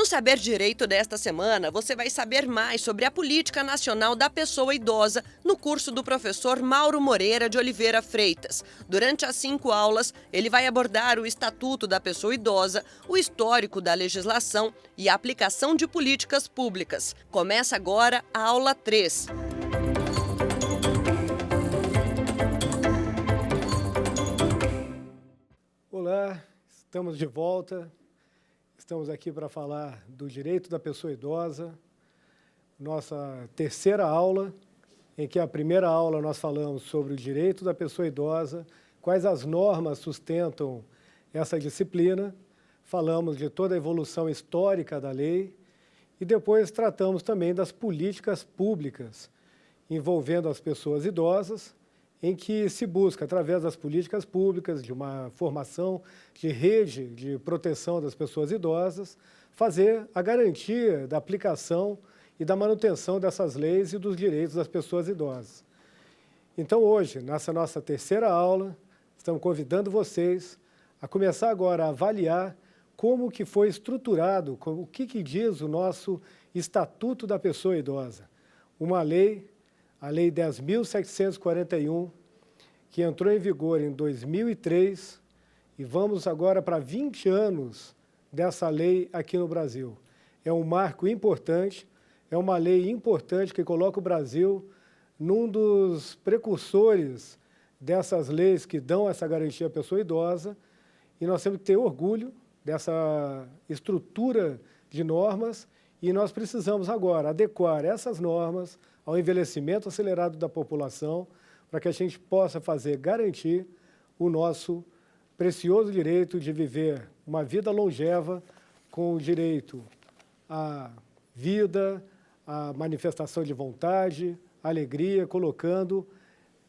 No Saber Direito desta semana, você vai saber mais sobre a Política Nacional da Pessoa Idosa no curso do professor Mauro Moreira de Oliveira Freitas. Durante as 5 aulas, ele vai abordar o Estatuto da Pessoa Idosa, o histórico da legislação e a aplicação de políticas públicas. Começa agora a aula 3. Olá, estamos de volta. Estamos aqui para falar do direito da pessoa idosa, nossa terceira aula, em que a primeira aula nós falamos sobre o direito da pessoa idosa, quais as normas sustentam essa disciplina, falamos de toda a evolução histórica da lei e depois tratamos também das políticas públicas envolvendo as pessoas idosas, em que se busca, através das políticas públicas, de uma formação de rede de proteção das pessoas idosas, fazer a garantia da aplicação e da manutenção dessas leis e dos direitos das pessoas idosas. Então, hoje, nessa nossa terceira aula, estamos convidando vocês a começar agora a avaliar como que foi estruturado, o que diz o nosso Estatuto da Pessoa Idosa. Uma lei, a Lei 10.741, que entrou em vigor em 2003, e vamos agora para 20 anos dessa lei aqui no Brasil. É um marco importante, é uma lei importante que coloca o Brasil num dos precursores dessas leis que dão essa garantia à pessoa idosa, e nós temos que ter orgulho dessa estrutura de normas, e nós precisamos agora adequar essas normas ao envelhecimento acelerado da população, para que a gente possa garantir o nosso precioso direito de viver uma vida longeva, com o direito à vida, à manifestação de vontade, alegria, colocando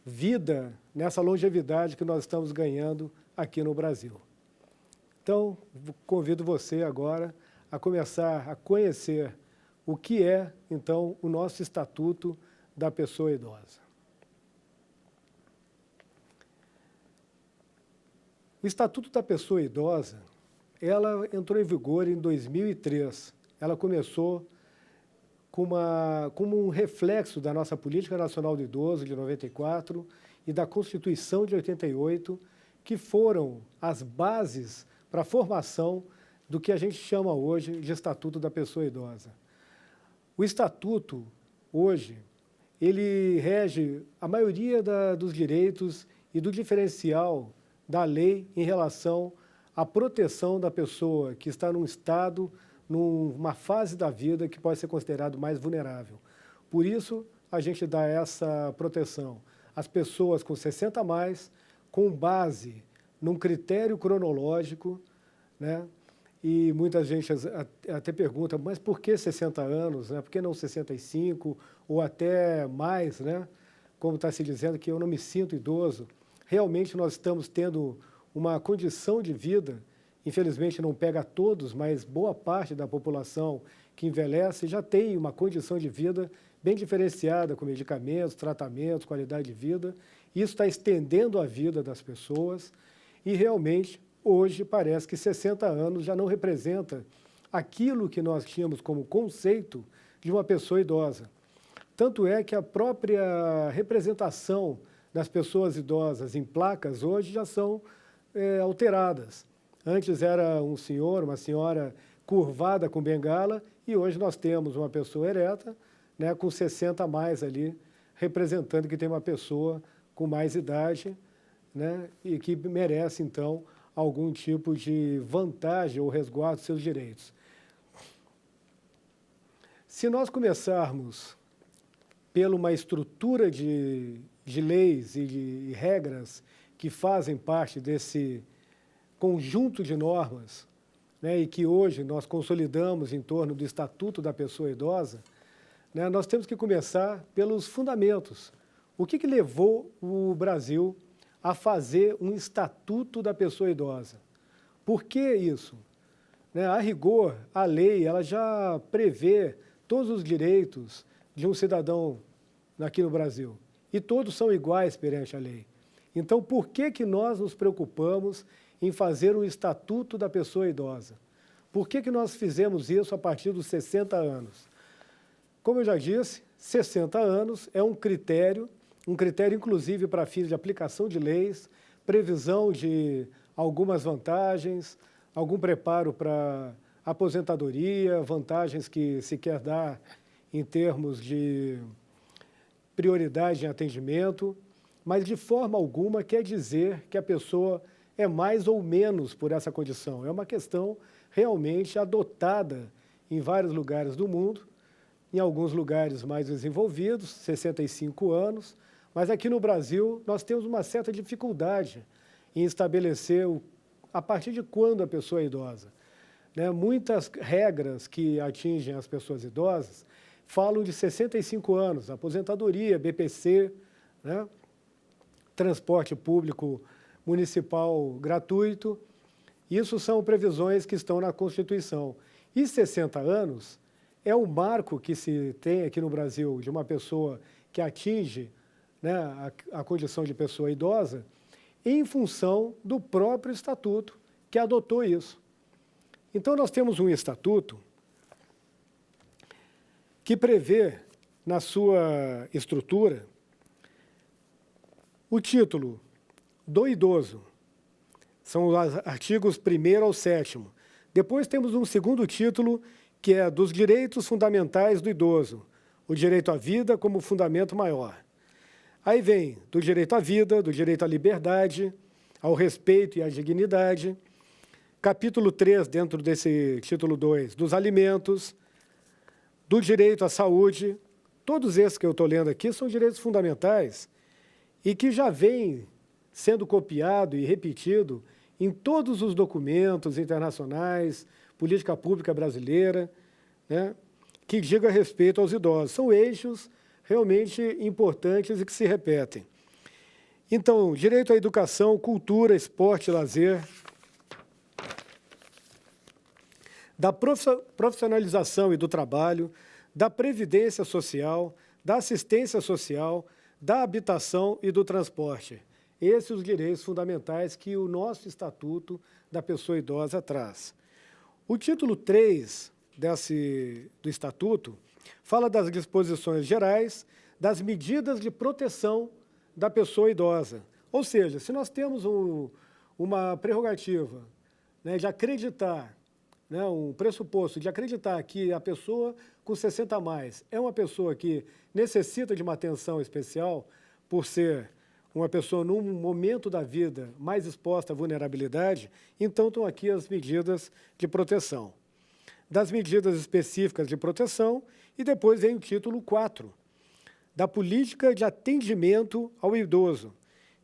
vida nessa longevidade que nós estamos ganhando aqui no Brasil. Então, convido você agora a começar a conhecer o que é, então, o nosso Estatuto da Pessoa Idosa. O Estatuto da Pessoa Idosa, ela entrou em vigor em 2003. Ela começou como um reflexo da nossa Política Nacional do Idoso, de 94, e da Constituição de 88, que foram as bases para a formação do que a gente chama hoje de Estatuto da Pessoa Idosa. O Estatuto, hoje, ele rege a maioria dos direitos e do diferencial da lei em relação à proteção da pessoa que está num estado, numa fase da vida que pode ser considerado mais vulnerável. Por isso, a gente dá essa proteção às pessoas com 60 a mais, com base num critério cronológico, né? E muita gente até pergunta, mas por que 60 anos, né? Por que não 65 ou até mais, né? Como está se dizendo que eu não me sinto idoso. Realmente nós estamos tendo uma condição de vida, infelizmente não pega a todos, mas boa parte da população que envelhece já tem uma condição de vida bem diferenciada, com medicamentos, tratamentos, qualidade de vida. Isso está estendendo a vida das pessoas e realmente hoje parece que 60 anos já não representa aquilo que nós tínhamos como conceito de uma pessoa idosa. Tanto é que a própria representação das pessoas idosas em placas hoje já são alteradas. Antes era um senhor, uma senhora curvada com bengala e hoje nós temos uma pessoa ereta, né, com 60 a mais ali, representando que tem uma pessoa com mais idade, né, e que merece, então, algum tipo de vantagem ou resguardo dos seus direitos. Se nós começarmos pela uma estrutura de leis e de regras que fazem parte desse conjunto de normas, né, e que hoje nós consolidamos em torno do Estatuto da Pessoa Idosa, né, nós temos que começar pelos fundamentos. O que levou o Brasil a fazer um Estatuto da Pessoa Idosa? Por que isso? Né, a rigor, a lei ela já prevê todos os direitos de um cidadão aqui no Brasil. E todos são iguais perante a lei. Então, por que nós nos preocupamos em fazer um Estatuto da Pessoa Idosa? Por que nós fizemos isso a partir dos 60 anos? Como eu já disse, 60 anos é um critério inclusive para fins de aplicação de leis, previsão de algumas vantagens, algum preparo para aposentadoria, vantagens que se quer dar em termos de prioridade em atendimento, mas de forma alguma quer dizer que a pessoa é mais ou menos por essa condição. É uma questão realmente adotada em vários lugares do mundo, em alguns lugares mais desenvolvidos, 65 anos, mas aqui no Brasil nós temos uma certa dificuldade em estabelecer a partir de quando a pessoa é idosa. Muitas regras que atingem as pessoas idosas falam de 65 anos, aposentadoria, BPC, transporte público municipal gratuito. Isso são previsões que estão na Constituição. E 60 anos é o marco que se tem aqui no Brasil de uma pessoa que atinge a condição de pessoa idosa em função do próprio estatuto que adotou isso. Então, nós temos um estatuto que prevê, na sua estrutura, o título do idoso. São os artigos 1º ao 7º. Depois temos um segundo título, que é dos direitos fundamentais do idoso, o direito à vida como fundamento maior. Aí vem do direito à vida, do direito à liberdade, ao respeito e à dignidade. Capítulo 3, dentro desse título 2, dos alimentos, do direito à saúde. Todos esses que eu estou lendo aqui são direitos fundamentais e que já vêm sendo copiado e repetido em todos os documentos internacionais, política pública brasileira, que diga respeito aos idosos. São eixos realmente importantes e que se repetem. Então, direito à educação, cultura, esporte, lazer, da profissionalização e do trabalho, da previdência social, da assistência social, da habitação e do transporte. Esses são os direitos fundamentais que o nosso Estatuto da Pessoa Idosa traz. O título 3 do Estatuto fala das disposições gerais, das medidas de proteção da pessoa idosa. Ou seja, se nós temos uma prerrogativa de acreditar, um pressuposto de acreditar que a pessoa com 60 a mais é uma pessoa que necessita de uma atenção especial por ser uma pessoa num momento da vida mais exposta à vulnerabilidade, então estão aqui as medidas de proteção. Das medidas específicas de proteção, e depois vem o título 4, da política de atendimento ao idoso.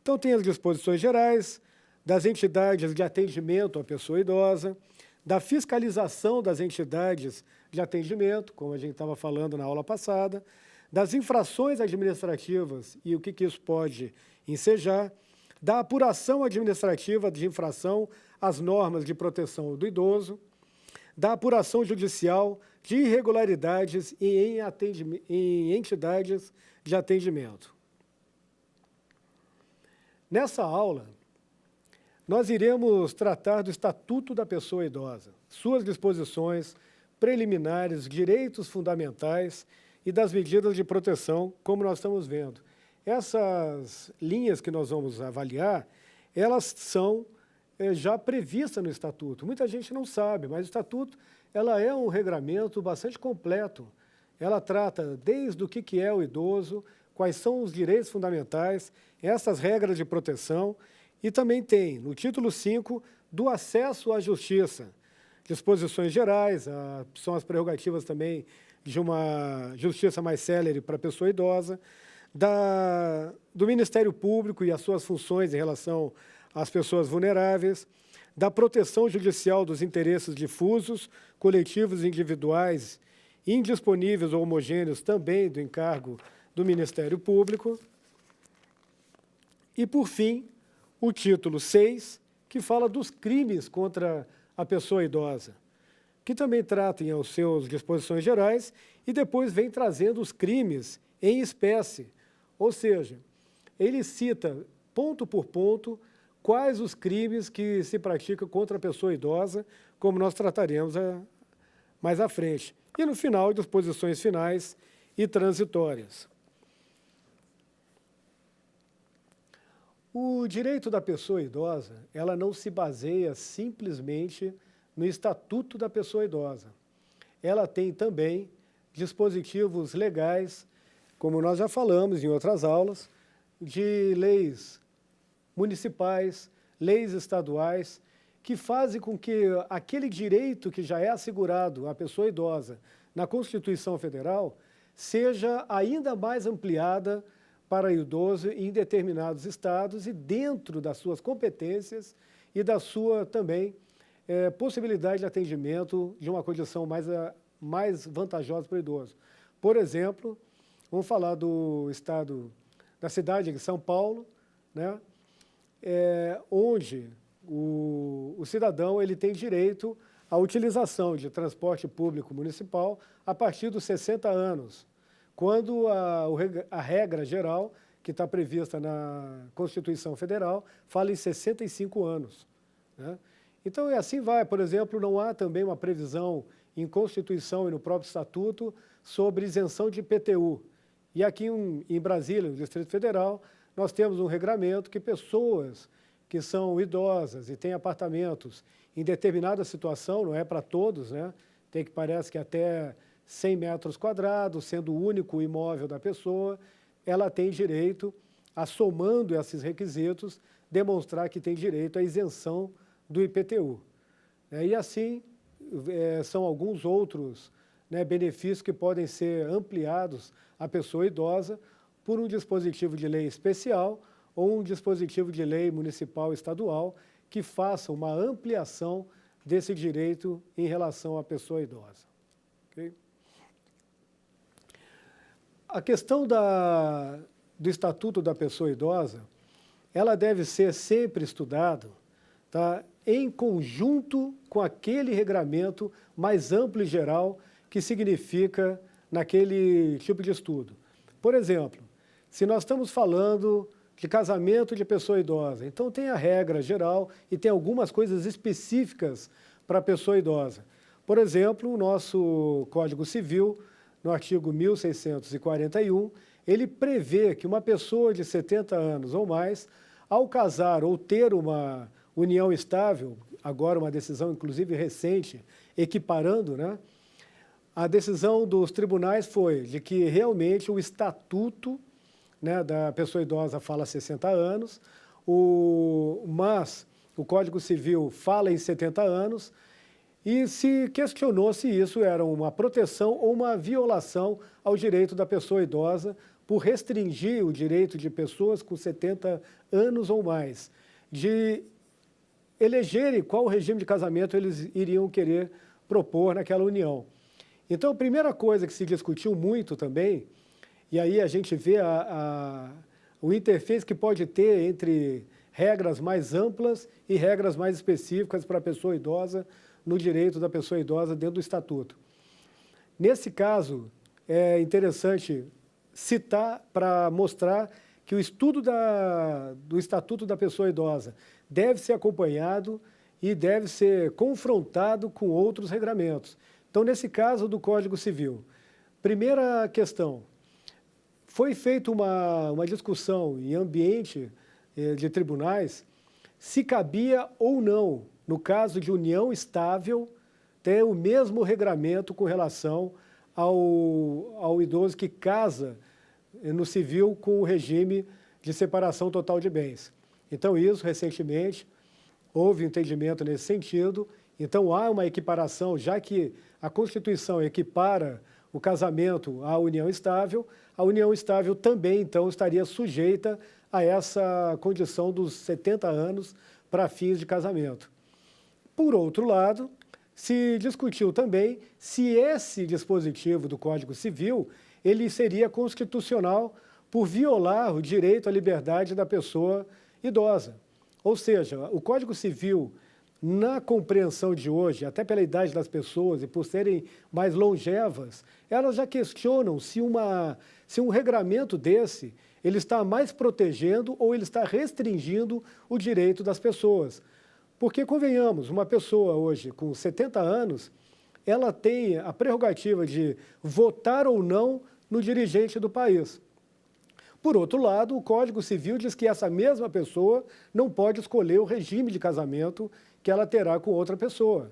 Então tem as disposições gerais, das entidades de atendimento à pessoa idosa, da fiscalização das entidades de atendimento, como a gente estava falando na aula passada, das infrações administrativas e o que isso pode ensejar, da apuração administrativa de infração às normas de proteção do idoso, da apuração judicial de irregularidades em entidades de atendimento. Nessa aula, nós iremos tratar do Estatuto da Pessoa Idosa, suas disposições preliminares, direitos fundamentais e das medidas de proteção, como nós estamos vendo. Essas linhas que nós vamos avaliar, elas são já previstas no Estatuto. Muita gente não sabe, mas o Estatuto ela é um regramento bastante completo. Ela trata desde o que é o idoso, quais são os direitos fundamentais, essas regras de proteção, e também tem, no título 5, do acesso à justiça. Disposições gerais, são as prerrogativas também de uma justiça mais célere para a pessoa idosa, do Ministério Público e as suas funções em relação às pessoas vulneráveis, da proteção judicial dos interesses difusos, coletivos e individuais, indisponíveis ou homogêneos também do encargo do Ministério Público. E, por fim, o título 6, que fala dos crimes contra a pessoa idosa, que também trata em seus disposições gerais e depois vem trazendo os crimes em espécie, ou seja, ele cita ponto por ponto quais os crimes que se praticam contra a pessoa idosa, como nós trataremos mais à frente. E, no final, disposições finais e transitórias. O direito da pessoa idosa, ela não se baseia simplesmente no Estatuto da Pessoa Idosa. Ela tem também dispositivos legais, como nós já falamos em outras aulas, de leis municipais, leis estaduais, que fazem com que aquele direito que já é assegurado à pessoa idosa na Constituição Federal seja ainda mais ampliada para o idoso em determinados estados e dentro das suas competências e da sua também possibilidade de atendimento de uma condição mais vantajosa para o idoso. Por exemplo, vamos falar do estado, da cidade de São Paulo, né, onde o cidadão ele tem direito à utilização de transporte público municipal a partir dos 60 anos, quando a regra geral, que está prevista na Constituição Federal, fala em 65 anos. Né? Então, assim vai. Por exemplo, não há também uma previsão em Constituição e no próprio Estatuto sobre isenção de IPTU. E aqui em Brasília, no Distrito Federal, nós temos um regramento que pessoas que são idosas e têm apartamentos em determinada situação, não é para todos, né? Tem que parece que até 100 metros quadrados, sendo o único imóvel da pessoa, ela tem direito a, somando esses requisitos, demonstrar que tem direito à isenção do IPTU. E assim, são alguns outros, né, benefícios que podem ser ampliados à pessoa idosa por um dispositivo de lei especial ou um dispositivo de lei municipal estadual que faça uma ampliação desse direito em relação à pessoa idosa. Okay? A questão do Estatuto da Pessoa Idosa, ela deve ser sempre estudada, tá, em conjunto com aquele regramento mais amplo e geral que significa naquele tipo de estudo. Por exemplo, se nós estamos falando de casamento de pessoa idosa, então tem a regra geral e tem algumas coisas específicas para a pessoa idosa. Por exemplo, o nosso Código Civil, no artigo 1641, ele prevê que uma pessoa de 70 anos ou mais, ao casar ou ter uma união estável, agora uma decisão inclusive recente, equiparando, né? A decisão dos tribunais foi de que realmente o estatuto, né, da pessoa idosa fala 60 anos, mas o Código Civil fala em 70 anos, e se questionou se isso era uma proteção ou uma violação ao direito da pessoa idosa por restringir o direito de pessoas com 70 anos ou mais de elegerem qual regime de casamento eles iriam querer propor naquela união. Então, a primeira coisa que se discutiu muito também, e aí a gente vê o interface que pode ter entre regras mais amplas e regras mais específicas para a pessoa idosa, no direito da pessoa idosa dentro do Estatuto. Nesse caso, é interessante citar para mostrar que o estudo do Estatuto da Pessoa Idosa deve ser acompanhado e deve ser confrontado com outros regramentos. Então, nesse caso do Código Civil, primeira questão, foi feita uma discussão em ambiente de tribunais se cabia ou não, no caso de união estável, ter o mesmo regramento com relação ao idoso que casa no civil com o regime de separação total de bens. Então, isso, recentemente, houve entendimento nesse sentido. Então, há uma equiparação, já que a Constituição equipara o casamento à união estável, a união estável também, então, estaria sujeita a essa condição dos 70 anos para fins de casamento. Por outro lado, se discutiu também se esse dispositivo do Código Civil ele seria constitucional por violar o direito à liberdade da pessoa idosa. Ou seja, o Código Civil, na compreensão de hoje, até pela idade das pessoas e por serem mais longevas, elas já questionam se um regramento desse ele está mais protegendo ou ele está restringindo o direito das pessoas. Porque, convenhamos, uma pessoa hoje com 70 anos, ela tem a prerrogativa de votar ou não no dirigente do país. Por outro lado, o Código Civil diz que essa mesma pessoa não pode escolher o regime de casamento que ela terá com outra pessoa.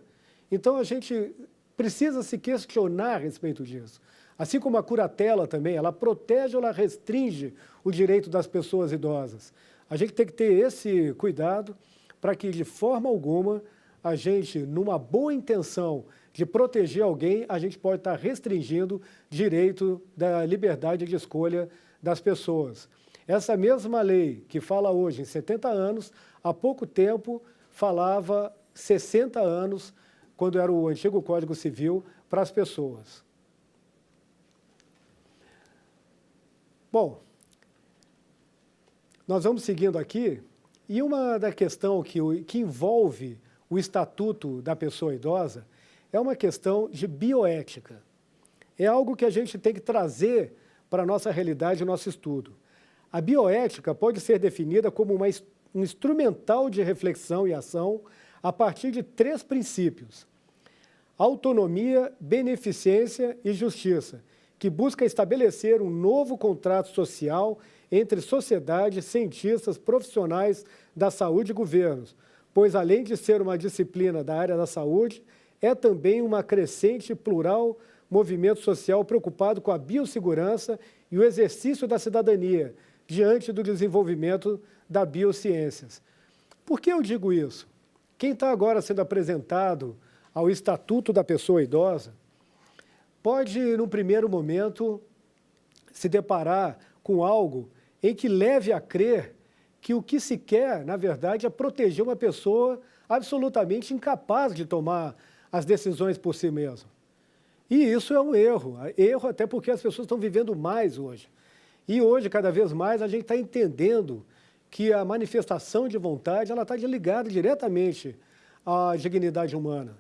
Então, a gente precisa se questionar a respeito disso. Assim como a curatela também, ela protege ou ela restringe o direito das pessoas idosas. A gente tem que ter esse cuidado para que, de forma alguma, a gente, numa boa intenção de proteger alguém, a gente pode estar restringindo direito da liberdade de escolha das pessoas. Essa mesma lei que fala hoje em 70 anos, há pouco tempo falava 60 anos, quando era o antigo Código Civil, para as pessoas. Bom, nós vamos seguindo aqui, e uma da questão que envolve o Estatuto da Pessoa Idosa é uma questão de bioética. É algo que a gente tem que trazer para a nossa realidade, o nosso estudo. A bioética pode ser definida como um instrumental de reflexão e ação a partir de 3 princípios: autonomia, beneficência e justiça, que busca estabelecer um novo contrato social entre sociedade, cientistas, profissionais da saúde e governos, pois, além de ser uma disciplina da área da saúde, é também uma crescente e plural movimento social preocupado com a biossegurança e o exercício da cidadania diante do desenvolvimento das biociências. Por que eu digo isso? Quem está agora sendo apresentado ao Estatuto da Pessoa Idosa pode, num primeiro momento, se deparar com algo em que leve a crer que o que se quer, na verdade, é proteger uma pessoa absolutamente incapaz de tomar as decisões por si mesma. E isso é um erro até porque as pessoas estão vivendo mais hoje. E hoje, cada vez mais, a gente está entendendo que a manifestação de vontade ela está ligada diretamente à dignidade humana.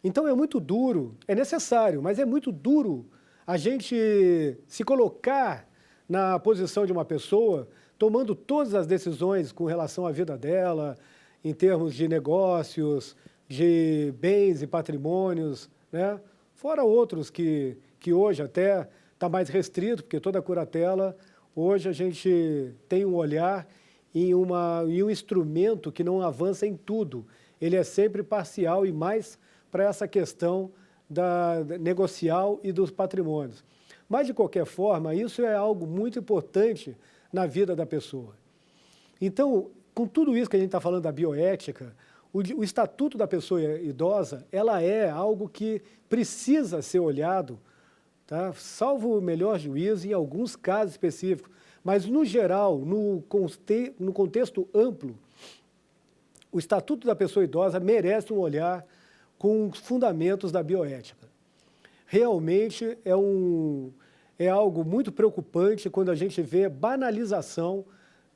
Então é muito duro, é necessário, mas é muito duro a gente se colocar na posição de uma pessoa, tomando todas as decisões com relação à vida dela, em termos de negócios, de bens e patrimônios, né? Fora outros que hoje até está mais restrito, porque toda a curatela, hoje a gente tem um olhar em um instrumento que não avança em tudo. Ele é sempre parcial e mais para essa questão da negocial e dos patrimônios. Mas, de qualquer forma, isso é algo muito importante na vida da pessoa. Então, com tudo isso que a gente está falando da bioética, o Estatuto da Pessoa Idosa, ela é algo que precisa ser olhado, tá? Salvo o melhor juízo em alguns casos específicos, mas, no geral, no contexto amplo, o Estatuto da Pessoa Idosa merece um olhar com os fundamentos da bioética. Realmente é algo muito preocupante quando a gente vê banalização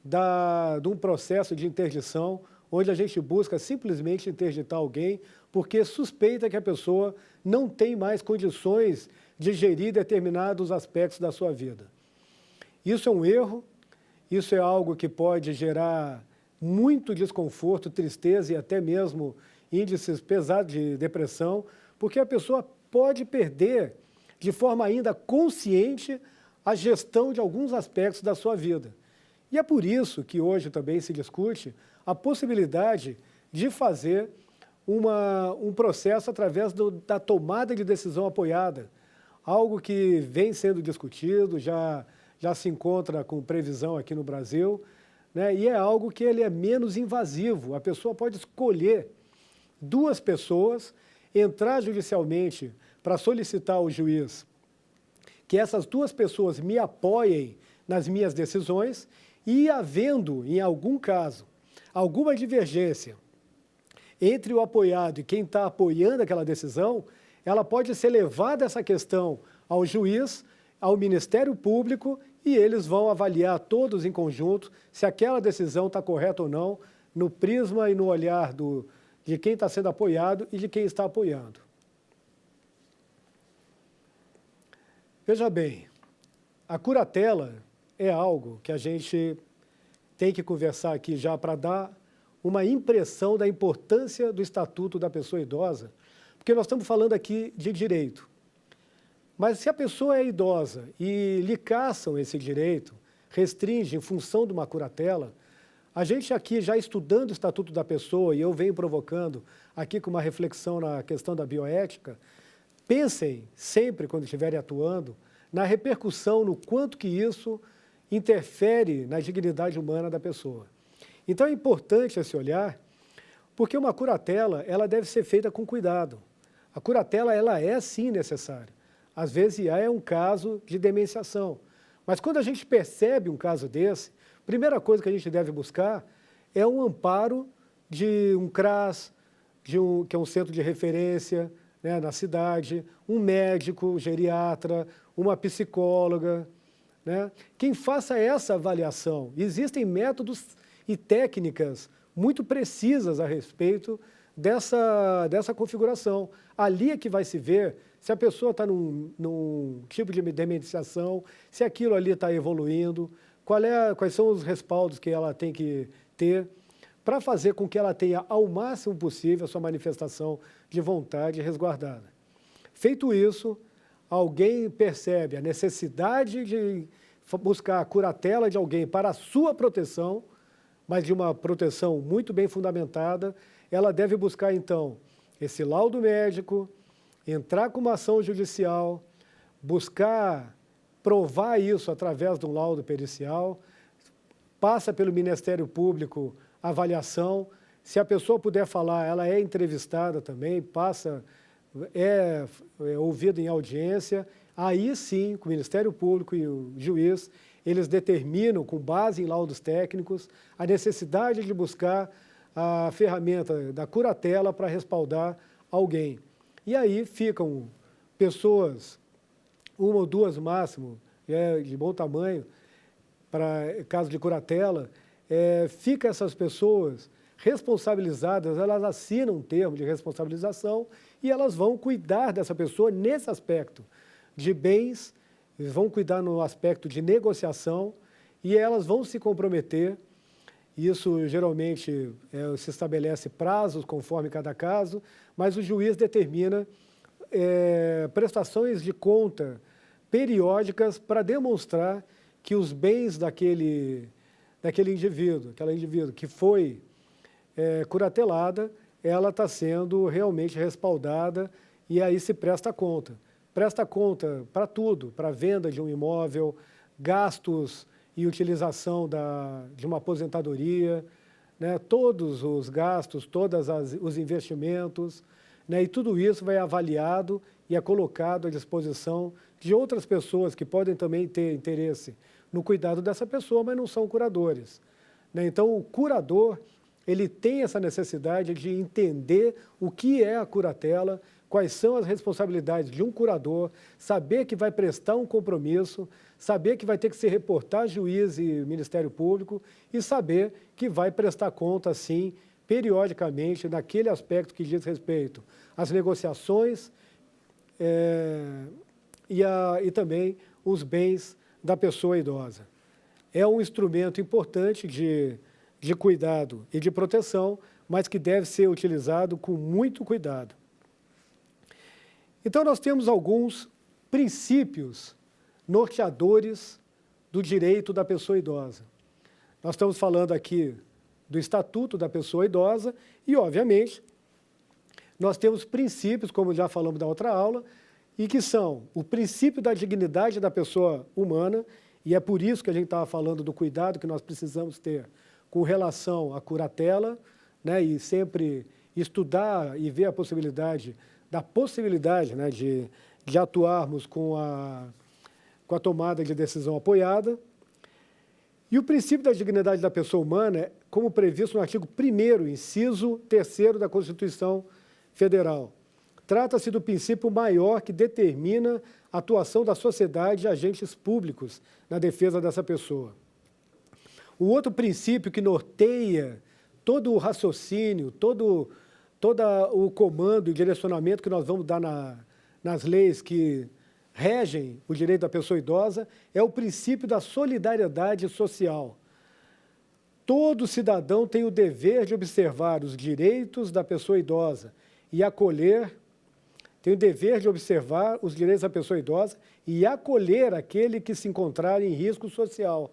de um processo de interdição, onde a gente busca simplesmente interditar alguém porque suspeita que a pessoa não tem mais condições de gerir determinados aspectos da sua vida. Isso é um erro, isso é algo que pode gerar muito desconforto, tristeza e até mesmo índices pesados de depressão, porque a pessoa pode perder, de forma ainda consciente, a gestão de alguns aspectos da sua vida. E é por isso que hoje também se discute a possibilidade de fazer um processo através da tomada de decisão apoiada, algo que vem sendo discutido, já se encontra com previsão aqui no Brasil, né? E é algo que ele é menos invasivo. A pessoa pode escolher 2 pessoas, entrar judicialmente para solicitar ao juiz que essas 2 pessoas me apoiem nas minhas decisões e, havendo, em algum caso, alguma divergência entre o apoiado e quem está apoiando aquela decisão, ela pode ser levada essa questão ao juiz, ao Ministério Público, e eles vão avaliar todos em conjunto se aquela decisão está correta ou não, no prisma e no olhar de quem está sendo apoiado e de quem está apoiando. Veja bem, a curatela, é algo que a gente tem que conversar aqui já para dar uma impressão da importância do Estatuto da Pessoa Idosa, porque nós estamos falando aqui de direito. Mas se a pessoa é idosa e lhe caçam esse direito, restringe em função de uma curatela, a gente aqui já estudando o Estatuto da Pessoa, e eu venho provocando aqui com uma reflexão na questão da bioética, pensem sempre, quando estiverem atuando, na repercussão, no quanto que isso interfere na dignidade humana da pessoa. Então é importante esse olhar, porque uma curatela, ela deve ser feita com cuidado. A curatela, ela é sim necessária. Às vezes é um caso de demenciação. Mas quando a gente percebe um caso desse, a primeira coisa que a gente deve buscar é um amparo de um CRAS, que é um centro de referência, né, na cidade, um médico, geriatra, uma psicóloga, né, quem faça essa avaliação. Existem métodos e técnicas muito precisas a respeito dessa configuração. Ali é que vai se ver se a pessoa está num tipo de demenciação, se aquilo ali está evoluindo, quais são os respaldos que ela tem que ter para fazer com que ela tenha ao máximo possível a sua manifestação de vontade resguardada. Feito isso, alguém percebe a necessidade de buscar a curatela de alguém para a sua proteção, mas de uma proteção muito bem fundamentada, ela deve buscar, então, esse laudo médico, entrar com uma ação judicial, buscar provar isso através de um laudo pericial, passa pelo Ministério Público a avaliação, se a pessoa puder falar, ela é entrevistada também, é ouvida em audiência, aí sim, com o Ministério Público e o juiz, eles determinam, com base em laudos técnicos, a necessidade de buscar a ferramenta da curatela para respaldar alguém. E aí ficam pessoas, uma ou duas máximo, de bom tamanho, para caso de curatela, fica essas pessoas responsabilizadas, elas assinam um termo de responsabilização e elas vão cuidar dessa pessoa nesse aspecto de bens, vão cuidar no aspecto de negociação e elas vão se comprometer. Isso geralmente se estabelece prazos conforme cada caso, mas o juiz determina prestações de conta periódicas para demonstrar que os bens daquele indivíduo, aquela indivíduo que foi curatelada, ela está sendo realmente respaldada e aí se presta conta. Presta conta para tudo, para a venda de um imóvel, gastos e utilização de uma aposentadoria, né, todos os gastos, todos os investimentos, né, e tudo isso vai avaliado e é colocado à disposição de outras pessoas que podem também ter interesse no cuidado dessa pessoa, mas não são curadores, né? Então, o curador, ele tem essa necessidade de entender o que é a curatela, quais são as responsabilidades de um curador, saber que vai prestar um compromisso, saber que vai ter que se reportar a juiz e Ministério Público e saber que vai prestar conta, sim, periodicamente, naquele aspecto que diz respeito às negociações e também os bens da pessoa idosa. É um instrumento importante de cuidado e de proteção, mas que deve ser utilizado com muito cuidado. Então, nós temos alguns princípios norteadores do direito da pessoa idosa. Nós estamos falando aqui do Estatuto da Pessoa Idosa e, obviamente, nós temos princípios, como já falamos na outra aula, e que são o princípio da dignidade da pessoa humana, e é por isso que a gente estava falando do cuidado que nós precisamos ter com relação à curatela, né, e sempre estudar e ver a possibilidade né, de atuarmos com a tomada de decisão apoiada. E o princípio da dignidade da pessoa humana, como previsto no artigo 1º, inciso 3º da Constituição Federal. Trata-se do princípio maior que determina a atuação da sociedade e agentes públicos na defesa dessa pessoa. O outro princípio que norteia todo o raciocínio, todo o comando e direcionamento que nós vamos dar nas leis que regem o direito da pessoa idosa é o princípio da solidariedade social. Todo cidadão tem o dever de observar os direitos da pessoa idosa e acolher, tem o dever de observar os direitos da pessoa idosa e acolher aquele que se encontrar em risco social.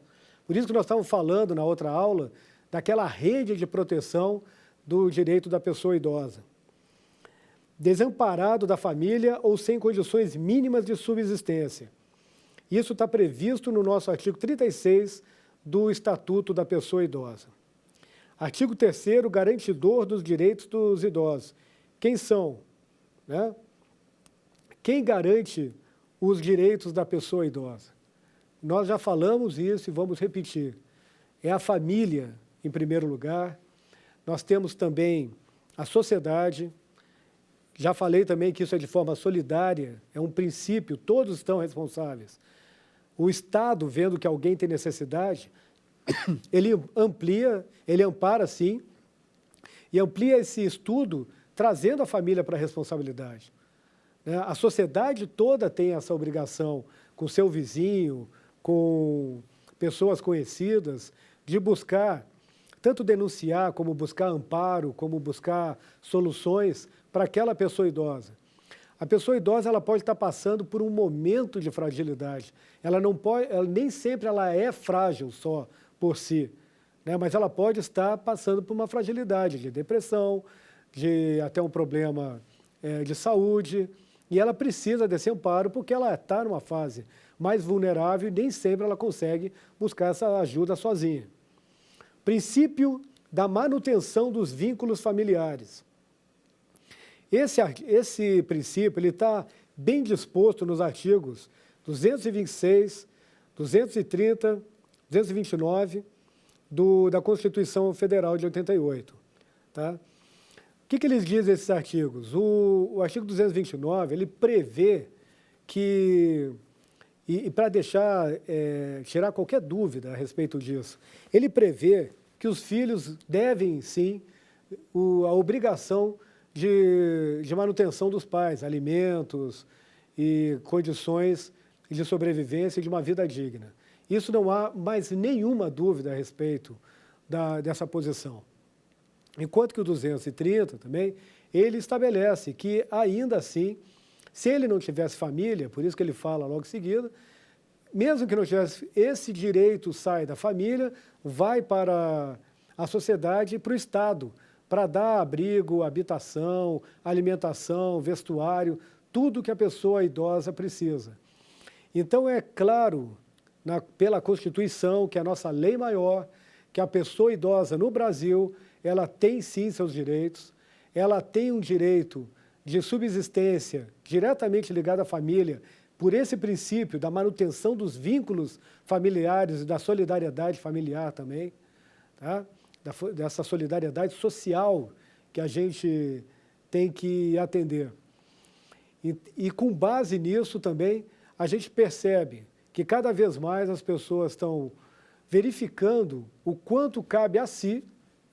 Por isso que nós estávamos falando na outra aula daquela rede de proteção do direito da pessoa idosa. Desamparado da família ou sem condições mínimas de subsistência. Isso está previsto no nosso artigo 36 do Estatuto da Pessoa Idosa. Artigo 3º, garantidor dos direitos dos idosos. Quem são? Né? Quem garante os direitos da pessoa idosa? Nós já falamos isso e vamos repetir. É a família, em primeiro lugar. Nós temos também a sociedade. Já falei também que isso é de forma solidária, é um princípio, todos estão responsáveis. O Estado, vendo que alguém tem necessidade, ele amplia, ele ampara, sim, e amplia esse estudo trazendo a família para a responsabilidade. A sociedade toda tem essa obrigação com seu vizinho, com pessoas conhecidas, de buscar, tanto denunciar, como buscar amparo, como buscar soluções para aquela pessoa idosa. A pessoa idosa ela pode estar passando por um momento de fragilidade. Ela não pode, nem sempre ela é frágil só por si, né? Mas ela pode estar passando por uma fragilidade de depressão, de até um problema de saúde, e ela precisa desse amparo porque ela está numa fase mais vulnerável e nem sempre ela consegue buscar essa ajuda sozinha. Princípio da manutenção dos vínculos familiares. Esse princípio está bem disposto nos artigos 226, 230, 229 da Constituição Federal de 88. Tá? O que eles dizem, esses artigos? O artigo 229, ele prevê que, e para tirar qualquer dúvida a respeito disso, ele prevê que os filhos devem, sim, a obrigação de manutenção dos pais, alimentos e condições de sobrevivência e de uma vida digna. Isso não há mais nenhuma dúvida a respeito dessa posição. Enquanto que o 230 também, ele estabelece que, ainda assim, se ele não tivesse família, por isso que ele fala logo em seguida, mesmo que não tivesse, esse direito sai da família, vai para a sociedade e para o Estado, para dar abrigo, habitação, alimentação, vestuário, tudo que a pessoa idosa precisa. Então, é claro, pela Constituição, que é a nossa lei maior, que a pessoa idosa no Brasil, ela tem sim seus direitos, ela tem um direito de subsistência diretamente ligado à família, por esse princípio da manutenção dos vínculos familiares e da solidariedade familiar também, tá? Dessa solidariedade social que a gente tem que atender. E com base nisso também, a gente percebe que cada vez mais as pessoas estão verificando o quanto cabe a si,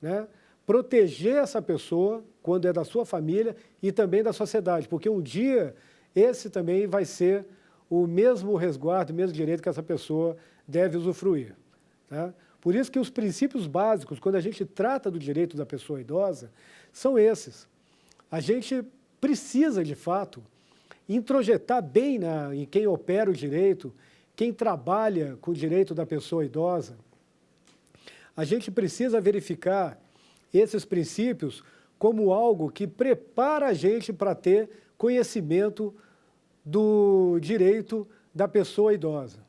né, proteger essa pessoa quando é da sua família e também da sociedade, porque um dia esse também vai ser o mesmo resguardo, o mesmo direito que essa pessoa deve usufruir. Tá? Por isso que os princípios básicos, quando a gente trata do direito da pessoa idosa, são esses. A gente precisa, de fato, introjetar bem em quem opera o direito, quem trabalha com o direito da pessoa idosa. A gente precisa verificar esses princípios como algo que prepara a gente para ter conhecimento do direito da pessoa idosa.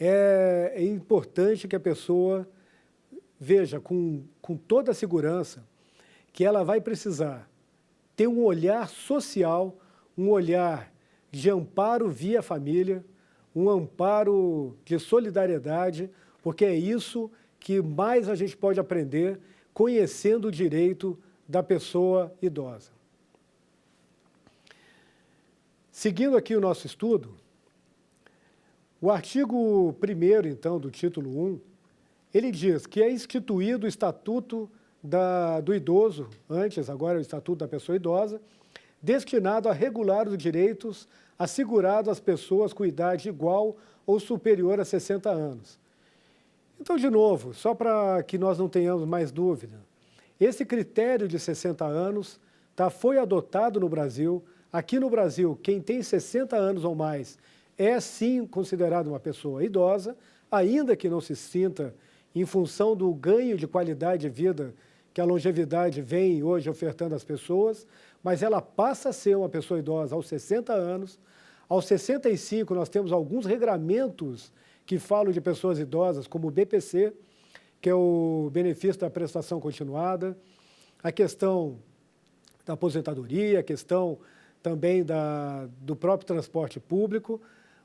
É importante que a pessoa veja com toda a segurança que ela vai precisar ter um olhar social, um olhar de amparo via família, um amparo de solidariedade, porque é isso que mais a gente pode aprender conhecendo o direito da pessoa idosa. Seguindo aqui o nosso estudo, o artigo 1º, então, do título 1, ele diz que é instituído o Estatuto do Idoso, antes, agora é o Estatuto da Pessoa Idosa, destinado a regular os direitos assegurados às pessoas com idade igual ou superior a 60 anos. Então, de novo, só para que nós não tenhamos mais dúvida, esse critério de 60 anos foi adotado no Brasil. Aqui no Brasil, quem tem 60 anos ou mais é sim considerado uma pessoa idosa, ainda que não se sinta em função do ganho de qualidade de vida que a longevidade vem hoje ofertando às pessoas, mas ela passa a ser uma pessoa idosa aos 60 anos. Aos 65, nós temos alguns regramentos que falam de pessoas idosas, como o BPC, que é o benefício da prestação continuada, a questão da aposentadoria, a questão também do próprio transporte público,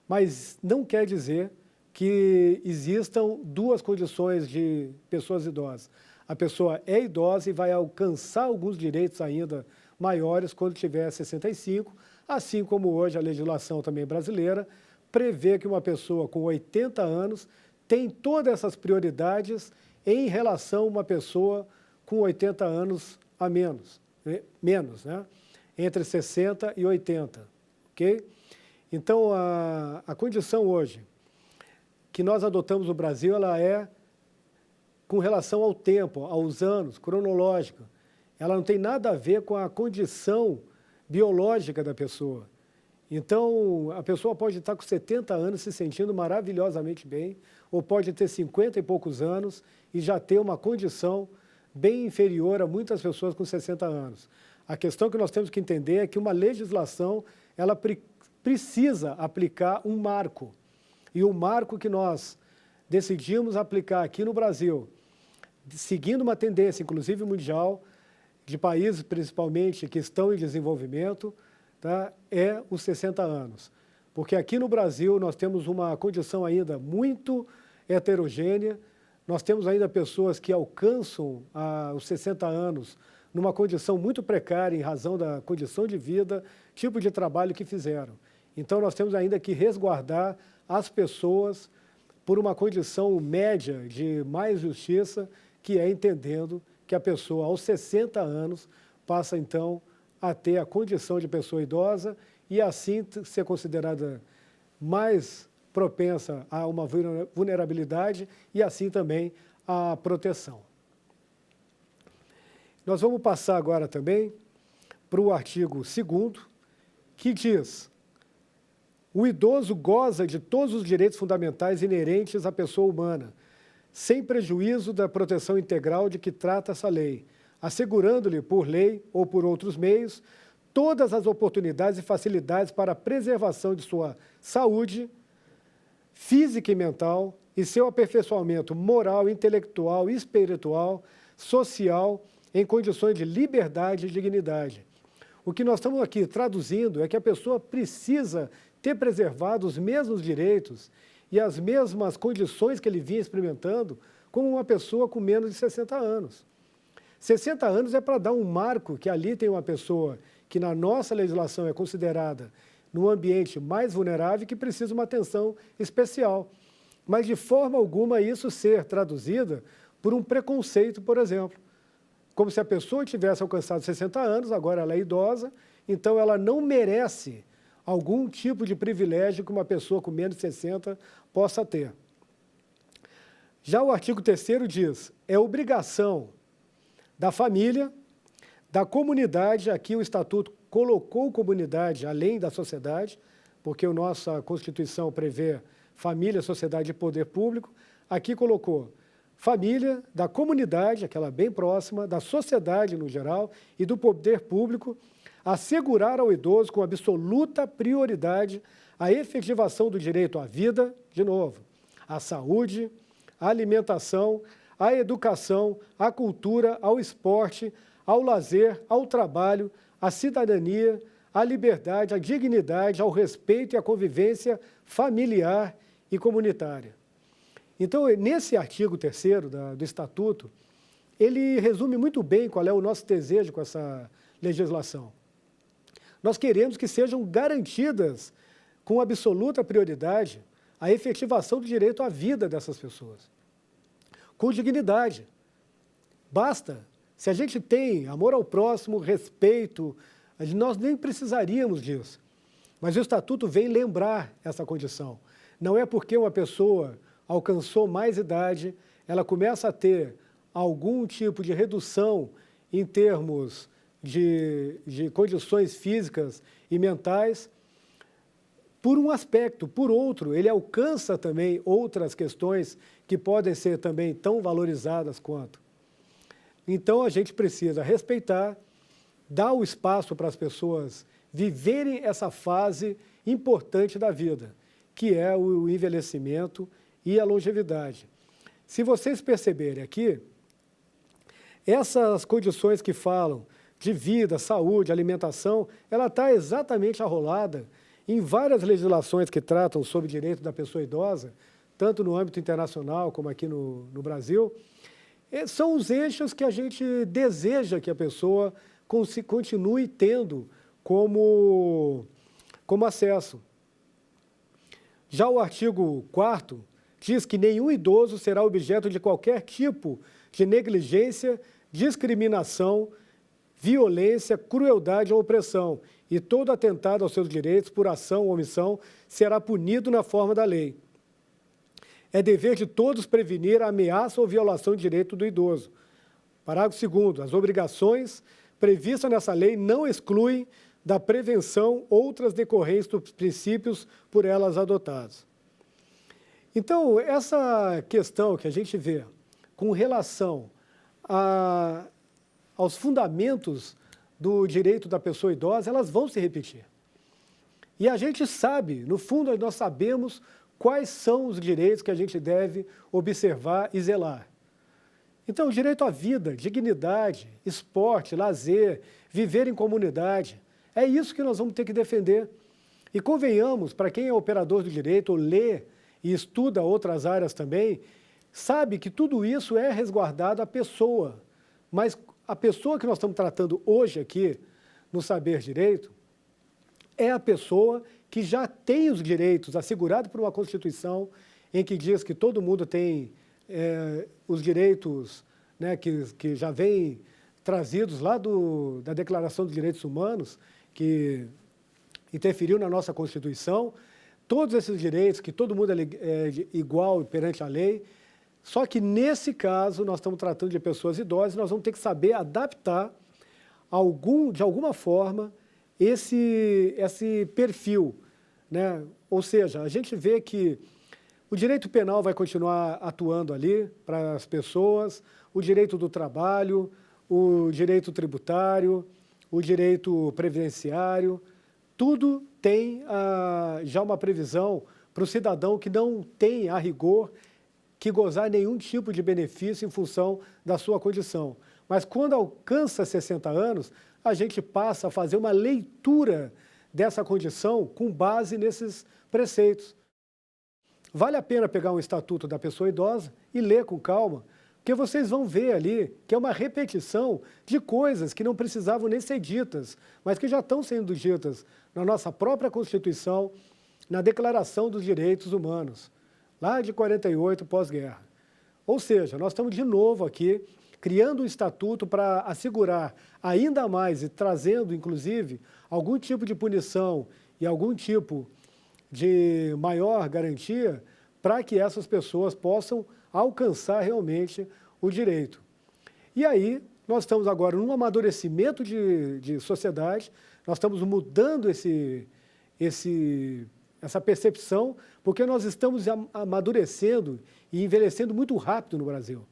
mas não quer dizer que existam duas condições de pessoas idosas. A pessoa é idosa e vai alcançar alguns direitos ainda maiores quando tiver 65, assim como hoje a legislação também brasileira prevê que uma pessoa com 80 anos tem todas essas prioridades em relação a uma pessoa com 80 anos a menos, né? Entre 60 e 80, ok? Então, a condição hoje que nós adotamos no Brasil, ela é com relação ao tempo, aos anos, cronológica. Ela não tem nada a ver com a condição biológica da pessoa. Então, a pessoa pode estar com 70 anos se sentindo maravilhosamente bem, ou pode ter 50 e poucos anos e já ter uma condição bem inferior a muitas pessoas com 60 anos. A questão que nós temos que entender é que uma legislação, ela precisa aplicar um marco. E o marco que nós decidimos aplicar aqui no Brasil, seguindo uma tendência, inclusive mundial, de países principalmente que estão em desenvolvimento, tá, é os 60 anos. Porque aqui no Brasil nós temos uma condição ainda muito heterogênea, nós temos ainda pessoas que alcançam os 60 anos numa condição muito precária em razão da condição de vida, tipo de trabalho que fizeram. Então, nós temos ainda que resguardar as pessoas por uma condição média de mais justiça, que é entendendo que a pessoa, aos 60 anos, passa, então, a ter a condição de pessoa idosa e, assim, ser considerada mais propensa a uma vulnerabilidade e, assim, também a proteção. Nós vamos passar agora também para o artigo 2º, que diz: o idoso goza de todos os direitos fundamentais inerentes à pessoa humana, sem prejuízo da proteção integral de que trata essa lei, assegurando-lhe, por lei ou por outros meios, todas as oportunidades e facilidades para a preservação de sua saúde física e mental e seu aperfeiçoamento moral, intelectual, espiritual, social, em condições de liberdade e dignidade. O que nós estamos aqui traduzindo é que a pessoa precisa ter preservado os mesmos direitos e as mesmas condições que ele vinha experimentando como uma pessoa com menos de 60 anos. 60 anos é para dar um marco que ali tem uma pessoa que na nossa legislação é considerada num ambiente mais vulnerável e que precisa de uma atenção especial. Mas de forma alguma isso ser traduzida por um preconceito, por exemplo. Como se a pessoa tivesse alcançado 60 anos, agora ela é idosa, então ela não merece algum tipo de privilégio que uma pessoa com menos de 60 possa ter. Já o artigo 3º diz: é obrigação da família, da comunidade, aqui o Estatuto colocou comunidade além da sociedade, porque a nossa Constituição prevê família, sociedade e poder público, aqui colocou família, da comunidade, aquela bem próxima, da sociedade no geral e do poder público, assegurar ao idoso com absoluta prioridade a efetivação do direito à vida, de novo, à saúde, à alimentação, à educação, à cultura, ao esporte, ao lazer, ao trabalho, à cidadania, à liberdade, à dignidade, ao respeito e à convivência familiar e comunitária. Então, nesse artigo 3º do Estatuto, ele resume muito bem qual é o nosso desejo com essa legislação. Nós queremos que sejam garantidas, com absoluta prioridade, a efetivação do direito à vida dessas pessoas, com dignidade. Basta, se a gente tem amor ao próximo, respeito, Nós nem precisaríamos disso. Mas o Estatuto vem lembrar essa condição. Não é porque uma pessoa alcançou mais idade, ela começa a ter algum tipo de redução em termos de condições físicas e mentais, por um aspecto. Por outro, ele alcança também outras questões que podem ser também tão valorizadas quanto. Então, a gente precisa respeitar, dar o espaço para as pessoas viverem essa fase importante da vida, que é o envelhecimento e a longevidade. Se vocês perceberem aqui, essas condições que falam de vida, saúde, alimentação, ela está exatamente arrolada em várias legislações que tratam sobre o direito da pessoa idosa, tanto no âmbito internacional como aqui no Brasil. São os eixos que a gente deseja que a pessoa continue tendo como acesso. Já o artigo 4º diz que nenhum idoso será objeto de qualquer tipo de negligência, discriminação, violência, crueldade ou opressão, e todo atentado aos seus direitos por ação ou omissão será punido na forma da lei. É dever de todos prevenir a ameaça ou violação de direito do idoso. Parágrafo 2º. As obrigações previstas nessa lei não excluem da prevenção outras decorrentes dos princípios por elas adotados. Então, essa questão que a gente vê com relação aos fundamentos do direito da pessoa idosa, elas vão se repetir. E a gente sabe, no fundo, nós sabemos quais são os direitos que a gente deve observar e zelar. Então, o direito à vida, dignidade, esporte, lazer, viver em comunidade, é isso que nós vamos ter que defender. E convenhamos, para quem é operador do direito, ou lê e estuda outras áreas também, sabe que tudo isso é resguardado à pessoa. Mas a pessoa que nós estamos tratando hoje aqui, no Saber Direito, é a pessoa que já tem os direitos assegurados por uma Constituição, em que diz que todo mundo tem os direitos, né, que já vêm trazidos lá da Declaração dos Direitos Humanos, que interferiu na nossa Constituição, todos esses direitos, que todo mundo é igual perante a lei. Só que, nesse caso, nós estamos tratando de pessoas idosas, nós vamos ter que saber adaptar, de alguma forma, esse perfil, né? Ou seja, a gente vê que o direito penal vai continuar atuando ali para as pessoas, o direito do trabalho, o direito tributário, o direito previdenciário, tudo tem já uma previsão para o cidadão que não tem, a rigor, que gozar nenhum tipo de benefício em função da sua condição. Mas quando alcança 60 anos, a gente passa a fazer uma leitura dessa condição com base nesses preceitos. Vale a pena pegar um estatuto da pessoa idosa e ler com calma, porque vocês vão ver ali que é uma repetição de coisas que não precisavam nem ser ditas, mas que já estão sendo ditas na nossa própria Constituição, na Declaração dos Direitos Humanos, lá de 48, pós-guerra. Ou seja, nós estamos de novo aqui criando um estatuto para assegurar ainda mais e trazendo, inclusive, algum tipo de punição e algum tipo de maior garantia para que essas pessoas possam alcançar realmente o direito. E aí, nós estamos agora num amadurecimento de sociedade, nós estamos mudando essa percepção, porque nós estamos amadurecendo e envelhecendo muito rápido no Brasil.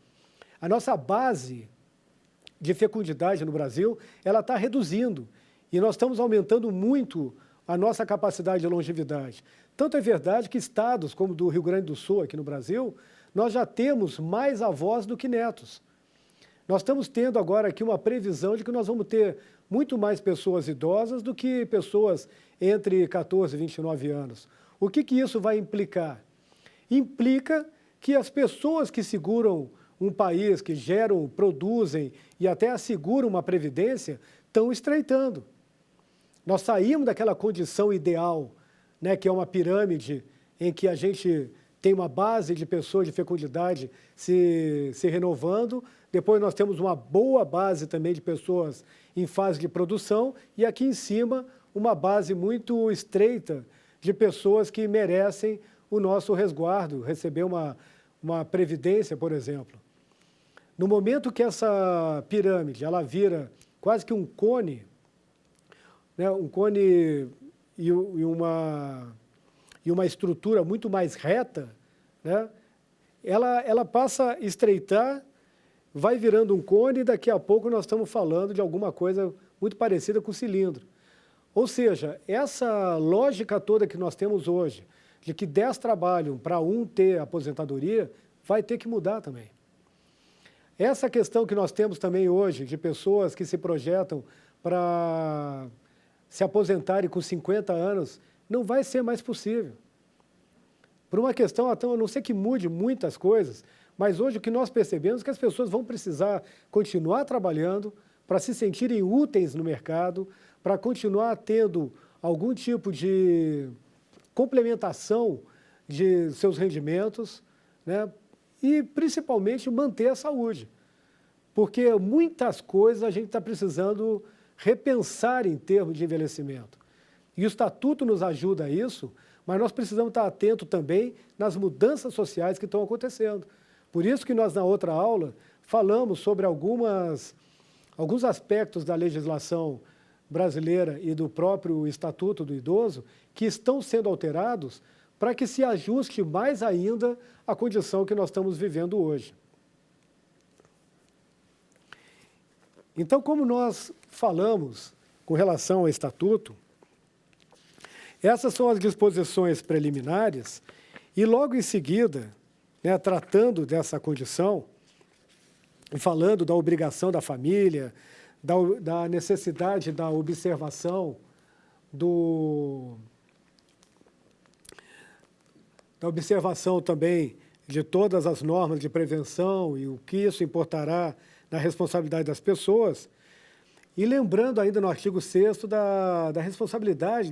A nossa base de fecundidade no Brasil, ela está reduzindo, e nós estamos aumentando muito a nossa capacidade de longevidade. Tanto é verdade que estados como do Rio Grande do Sul, aqui no Brasil, nós já temos mais avós do que netos. Nós estamos tendo agora aqui uma previsão de que nós vamos ter muito mais pessoas idosas do que pessoas entre 14 e 29 anos. O que isso vai implicar? Implica que as pessoas que seguram um país, que geram, produzem e até asseguram uma previdência, estão estreitando. Nós saímos daquela condição ideal, né, que é uma pirâmide em que a gente tem uma base de pessoas de fecundidade se renovando, depois nós temos uma boa base também de pessoas em fase de produção, e aqui em cima uma base muito estreita de pessoas que merecem o nosso resguardo, receber uma previdência, por exemplo. No momento que essa pirâmide ela vira quase que um cone, né, um cone e uma estrutura muito mais reta, né, ela passa a estreitar, vai virando um cone, e daqui a pouco nós estamos falando de alguma coisa muito parecida com o cilindro. Ou seja, essa lógica toda que nós temos hoje, de que 10 trabalham para um ter aposentadoria, vai ter que mudar também. Essa questão que nós temos também hoje, de pessoas que se projetam para se aposentarem com 50 anos, não vai ser mais possível. Por uma questão, a não ser que mude muitas coisas, mas hoje o que nós percebemos é que as pessoas vão precisar continuar trabalhando para se sentirem úteis no mercado, para continuar tendo algum tipo de complementação de seus rendimentos, né? E, principalmente, manter a saúde. Porque muitas coisas a gente está precisando repensar em termos de envelhecimento. E o Estatuto nos ajuda a isso, mas nós precisamos estar atentos também nas mudanças sociais que estão acontecendo. Por isso que nós, na outra aula, falamos sobre alguns aspectos da legislação brasileira e do próprio Estatuto do Idoso que estão sendo alterados para que se ajuste mais ainda à condição que nós estamos vivendo hoje. Então, como nós falamos com relação ao Estatuto, essas são as disposições preliminares e, logo em seguida, né, tratando dessa condição e falando da obrigação da família, da necessidade da observação da observação também de todas as normas de prevenção e o que isso importará na responsabilidade das pessoas. E lembrando ainda no artigo 6º da responsabilidade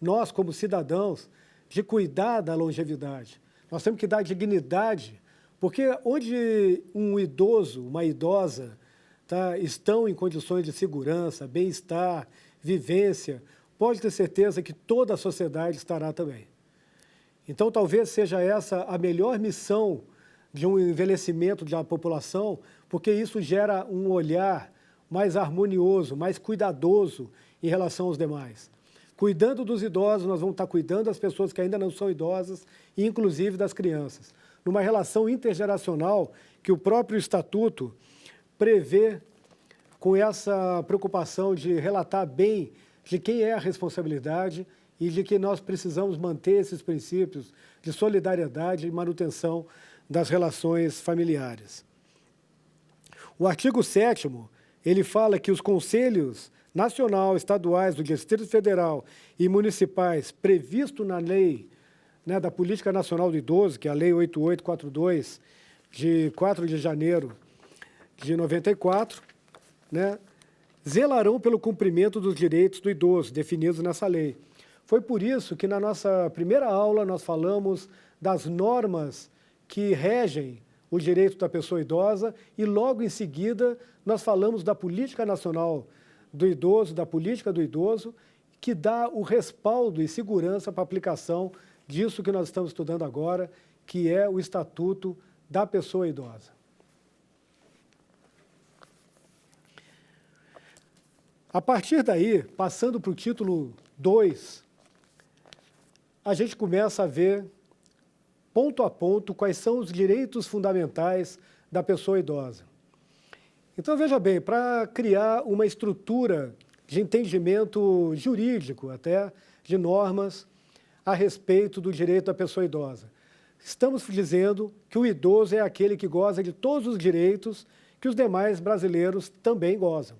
nós, como cidadãos, de cuidar da longevidade. Nós temos que dar dignidade, porque onde um idoso, uma idosa, estão em condições de segurança, bem-estar, vivência, pode ter certeza que toda a sociedade estará também. Então, talvez seja essa a melhor missão de um envelhecimento da população, porque isso gera um olhar mais harmonioso, mais cuidadoso em relação aos demais. Cuidando dos idosos, nós vamos estar cuidando das pessoas que ainda não são idosas, e inclusive das crianças. Numa relação intergeracional que o próprio Estatuto prevê, com essa preocupação de relatar bem de quem é a responsabilidade e de que nós precisamos manter esses princípios de solidariedade e manutenção das relações familiares. O artigo 7º, ele fala que os conselhos nacional, estaduais, do Distrito Federal e municipais previsto na lei, né, da Política Nacional do Idoso, que é a Lei 8842, de 4 de janeiro de 94, né, zelarão pelo cumprimento dos direitos do idoso definidos nessa lei. Foi por isso que na nossa primeira aula nós falamos das normas que regem o direito da pessoa idosa e logo em seguida nós falamos da Política Nacional do Idoso, da Política do Idoso, que dá o respaldo e segurança para a aplicação disso que nós estamos estudando agora, que é o Estatuto da Pessoa Idosa. A partir daí, passando para o título 2, a gente começa a ver, ponto a ponto, quais são os direitos fundamentais da pessoa idosa. Então, veja bem, para criar uma estrutura de entendimento jurídico, até de normas, a respeito do direito da pessoa idosa. Estamos dizendo que o idoso é aquele que goza de todos os direitos que os demais brasileiros também gozam.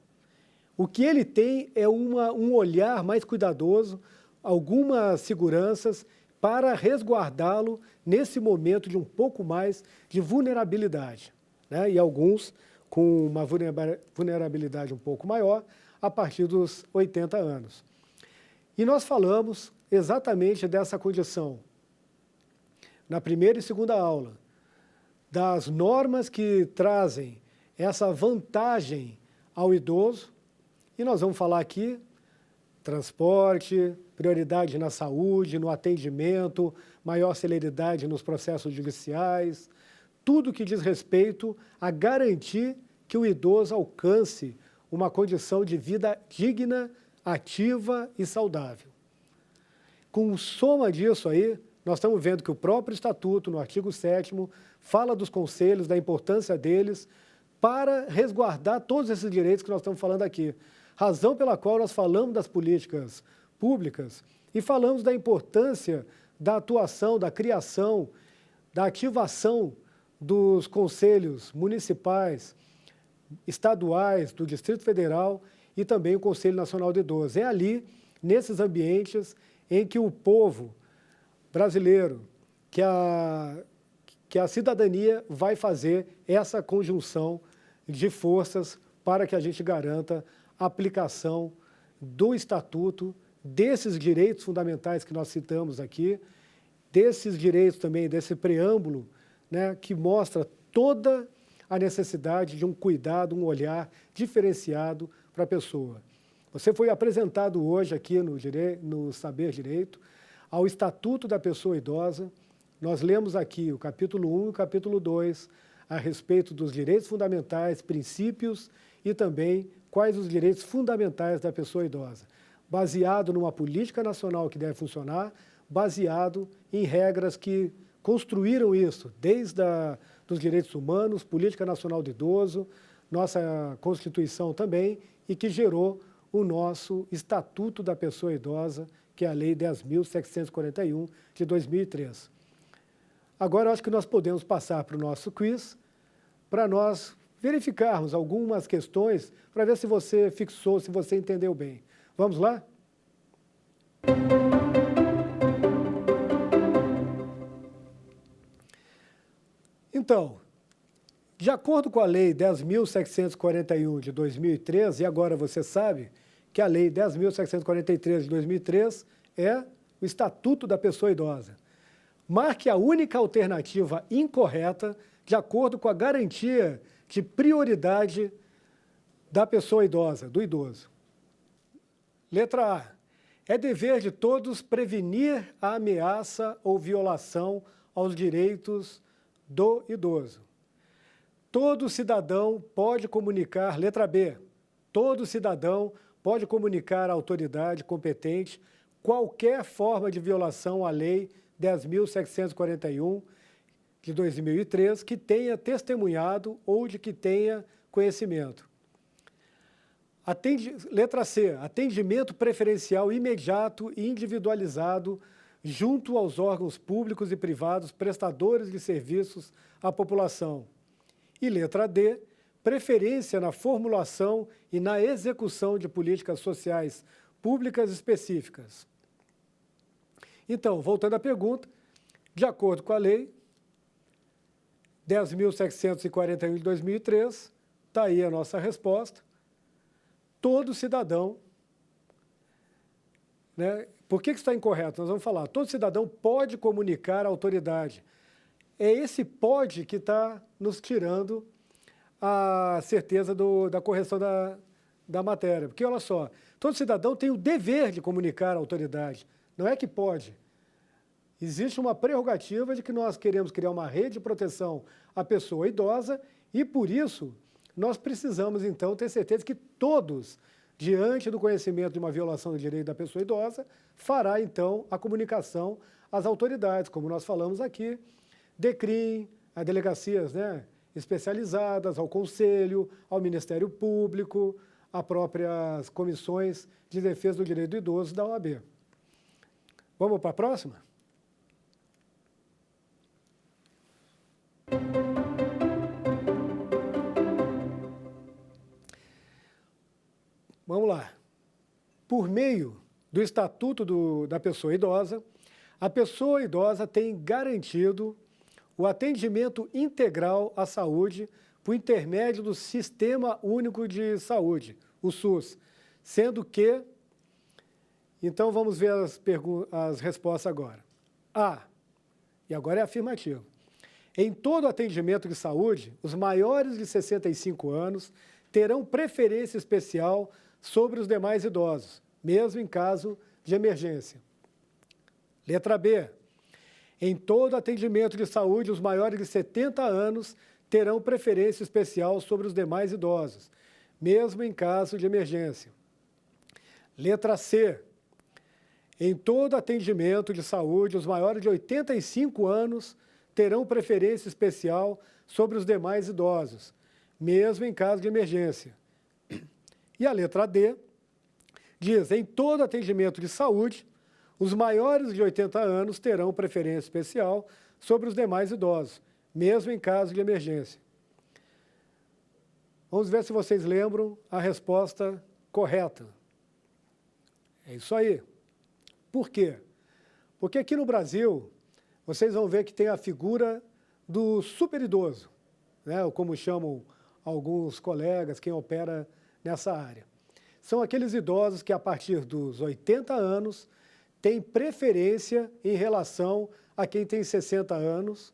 O que ele tem é um olhar mais cuidadoso, algumas seguranças para resguardá-lo nesse momento de um pouco mais de vulnerabilidade, né? E alguns com uma vulnerabilidade um pouco maior a partir dos 80 anos. E nós falamos exatamente dessa condição, na primeira e segunda aula, das normas que trazem essa vantagem ao idoso, e nós vamos falar aqui transporte, prioridade na saúde, no atendimento, maior celeridade nos processos judiciais, tudo que diz respeito a garantir que o idoso alcance uma condição de vida digna, ativa e saudável. Com soma disso aí, nós estamos vendo que o próprio Estatuto, no artigo 7º, fala dos conselhos, da importância deles para resguardar todos esses direitos que nós estamos falando aqui. Razão pela qual nós falamos das políticas públicas e falamos da importância da atuação, da criação, da ativação dos conselhos municipais, estaduais, do Distrito Federal e também o Conselho Nacional de Idosos. É ali, nesses ambientes, em que o povo brasileiro, que a cidadania vai fazer essa conjunção de forças para que a gente garanta a aplicação do Estatuto, desses direitos fundamentais que nós citamos aqui, desses direitos também, desse preâmbulo, né, que mostra toda a necessidade de um cuidado, um olhar diferenciado para a pessoa. Você foi apresentado hoje aqui no Saber Direito ao Estatuto da Pessoa Idosa. Nós lemos aqui o capítulo 1 e o capítulo 2 a respeito dos direitos fundamentais, princípios e também quais os direitos fundamentais da pessoa idosa, baseado numa política nacional que deve funcionar, baseado em regras que construíram isso, desde dos direitos humanos, Política Nacional do Idoso, nossa Constituição também, e que gerou o nosso Estatuto da Pessoa Idosa, que é a Lei 10.741, de 2003. Agora, eu acho que nós podemos passar para o nosso quiz, para nós verificarmos algumas questões, para ver se você fixou, se você entendeu bem. Vamos lá? Então, de acordo com a Lei 10.741 de 2003, e agora você sabe que a Lei 10.743 de 2003 é o Estatuto da Pessoa Idosa. Marque a única alternativa incorreta de acordo com a garantia de prioridade da pessoa idosa, do idoso. Letra A. É dever de todos prevenir a ameaça ou violação aos direitos do idoso. Todo cidadão pode comunicar, letra B, todo cidadão pode comunicar à autoridade competente qualquer forma de violação à Lei 10.741 de 2003 que tenha testemunhado ou de que tenha conhecimento. Letra C, atendimento preferencial imediato e individualizado junto aos órgãos públicos e privados prestadores de serviços à população. E letra D, preferência na formulação e na execução de políticas sociais públicas específicas. Então, voltando à pergunta, de acordo com a lei 10.741 de 2003, está aí a nossa resposta. Todo cidadão, né? Por que está incorreto? Nós vamos falar, todo cidadão pode comunicar à autoridade. É esse pode que está nos tirando a certeza da correção da matéria. Porque, olha só, todo cidadão tem o dever de comunicar à autoridade, não é que pode. Existe uma prerrogativa de que nós queremos criar uma rede de proteção à pessoa idosa e, por isso, nós precisamos, então, ter certeza que todos, diante do conhecimento de uma violação do direito da pessoa idosa, fará, então, a comunicação às autoridades, como nós falamos aqui, DECRIM, a delegacias, né, especializadas, ao Conselho, ao Ministério Público, a próprias comissões de defesa do direito do idoso da OAB. Vamos para a próxima? Vamos lá. Por meio do Estatuto da Pessoa Idosa, a pessoa idosa tem garantido o atendimento integral à saúde por intermédio do Sistema Único de Saúde, o SUS, sendo que... Então, vamos ver as respostas agora. A. E agora é afirmativo. Em todo atendimento de saúde, os maiores de 65 anos terão preferência especial sobre os demais idosos, mesmo em caso de emergência. Letra B. Em todo atendimento de saúde, os maiores de 70 anos terão preferência especial sobre os demais idosos, mesmo em caso de emergência. Letra C. Em todo atendimento de saúde, os maiores de 85 anos terão preferência especial sobre os demais idosos, mesmo em caso de emergência. E a letra D diz, em todo atendimento de saúde, os maiores de 80 anos terão preferência especial sobre os demais idosos, mesmo em caso de emergência. Vamos ver se vocês lembram a resposta correta. É isso aí. Por quê? Porque aqui no Brasil, vocês vão ver que tem a figura do superidoso, né? Ou como chamam alguns colegas, quem opera nessa área. São aqueles idosos que, a partir dos 80 anos, têm preferência em relação a quem tem 60 anos,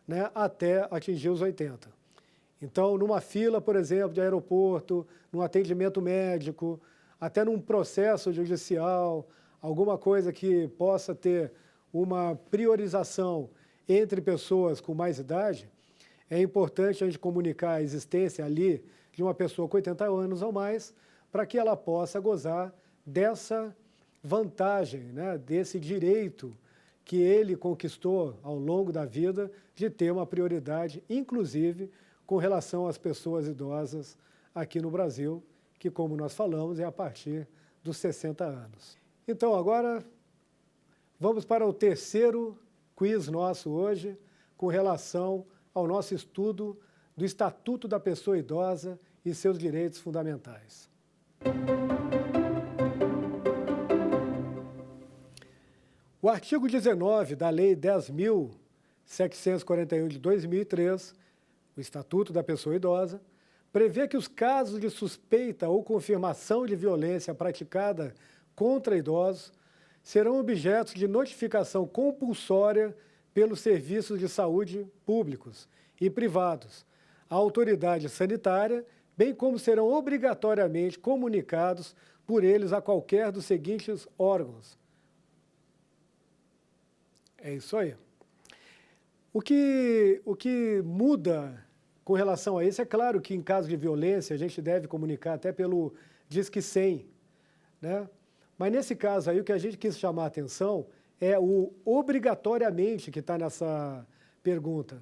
né, até atingir os 80. Então, numa fila, por exemplo, de aeroporto, num atendimento médico, até num processo judicial, alguma coisa que possa ter uma priorização entre pessoas com mais idade, é importante a gente comunicar a existência ali de uma pessoa com 80 anos ou mais, para que ela possa gozar dessa vantagem, né, desse direito que ele conquistou ao longo da vida de ter uma prioridade, inclusive com relação às pessoas idosas aqui no Brasil, que, como nós falamos, é a partir dos 60 anos. Então, agora, vamos para o terceiro quiz nosso hoje, com relação ao nosso estudo do Estatuto da Pessoa Idosa e seus direitos fundamentais. O artigo 19 da Lei 10.741 de 2003, o Estatuto da Pessoa Idosa, prevê que os casos de suspeita ou confirmação de violência praticada contra idosos serão objetos de notificação compulsória pelos serviços de saúde públicos e privados, à autoridade sanitária, bem como serão obrigatoriamente comunicados por eles a qualquer dos seguintes órgãos. É isso aí. O que muda com relação a isso, é claro que em caso de violência a gente deve comunicar até pelo Disque 100, né? Mas nesse caso aí o que a gente quis chamar a atenção é o obrigatoriamente que está nessa pergunta,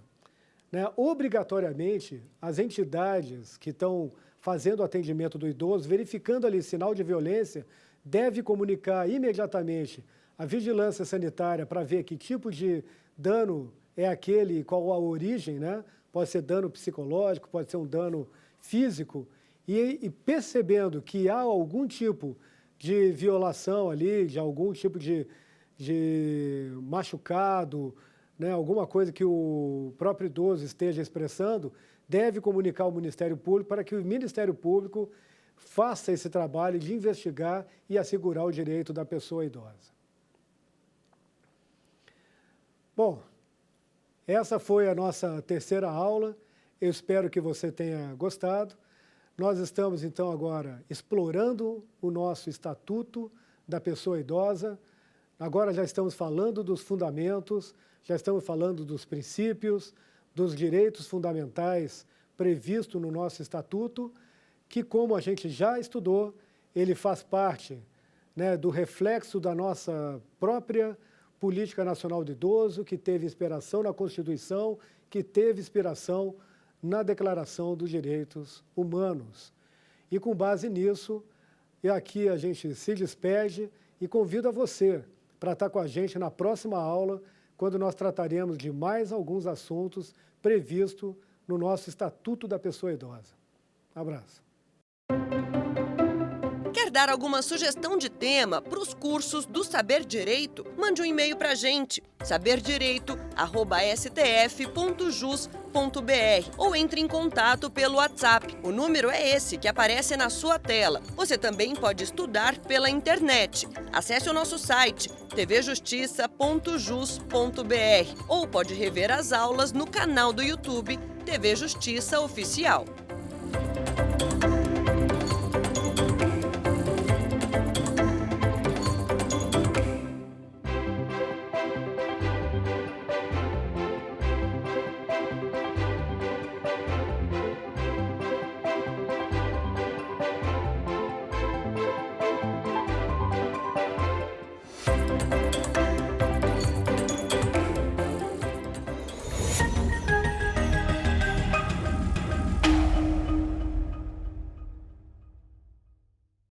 né? Obrigatoriamente, as entidades que estão fazendo o atendimento do idoso, verificando ali sinal de violência, deve comunicar imediatamente a vigilância sanitária para ver que tipo de dano é aquele, qual a origem, né? Pode ser dano psicológico, pode ser um dano físico, e percebendo que há algum tipo de violação ali, de algum tipo de machucado, né? Alguma coisa que o próprio idoso esteja expressando, deve comunicar ao Ministério Público para que o Ministério Público faça esse trabalho de investigar e assegurar o direito da pessoa idosa. Bom, essa foi a nossa terceira aula. Eu espero que você tenha gostado. Nós estamos, então, agora explorando o nosso Estatuto da Pessoa Idosa. Agora já estamos falando dos fundamentos, já estamos falando dos princípios, dos direitos fundamentais previstos no nosso Estatuto, que, como a gente já estudou, ele faz parte, né, do reflexo da nossa própria Política Nacional do Idoso, que teve inspiração na Constituição, que teve inspiração na Declaração dos Direitos Humanos. E com base nisso, e aqui a gente se despede e convido a você para estar com a gente na próxima aula, quando nós trataremos de mais alguns assuntos previstos no nosso Estatuto da Pessoa Idosa. Abraço. Quer dar alguma sugestão de tema para os cursos do Saber Direito? Mande um e-mail para a gente, saberdireito@stf.jus.br, ou entre em contato pelo WhatsApp. O número é esse que aparece na sua tela. Você também pode estudar pela internet. Acesse o nosso site tvjustiça.jus.br ou pode rever as aulas no canal do YouTube TV Justiça Oficial.